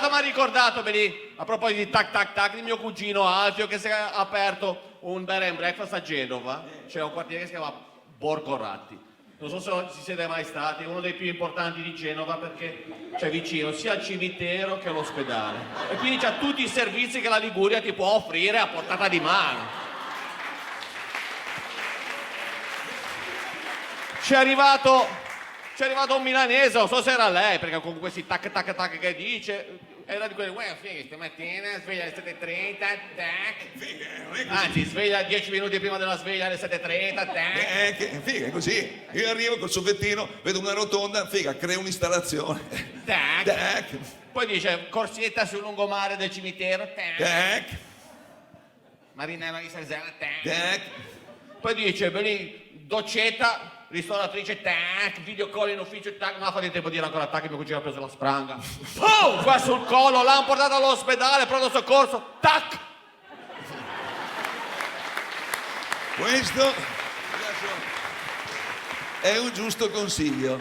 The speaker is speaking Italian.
ricordato, mi ha ricordato, lì, a proposito di tac tac tac, di mio cugino Alfio che si è aperto un bed and breakfast a Genova. C'è un quartiere che si chiama Borgo Ratti. Non so se ci siete mai stati, è uno dei più importanti di Genova perché c'è vicino sia il cimitero che l'ospedale. E quindi c'ha tutti i servizi che la Liguria ti può offrire a portata di mano. C'è arrivato un milanese, non so se era lei, perché con questi tac tac tac che dice, era di quelli, figa, stamattina sveglia alle 7:30, tac. Anzi, sveglia 10 minuti prima della sveglia alle 7:30, tac. Figa, è così. Io arrivo col soffittino, vedo una rotonda, figa, creo un'installazione. Tac. Tac. Poi dice, corsietta sul lungomare del cimitero, tac. Tac. Marinella di Sarzana, tac. Tac. Poi dice, doccetta, ristoratrice, tac, video call in ufficio, tac, non ha fatto in tempo di dire ancora tac, mio cugino ha preso la spranga. Boom! Qua sul collo, l'hanno portato all'ospedale, pronto soccorso, tac! Questo è un giusto consiglio.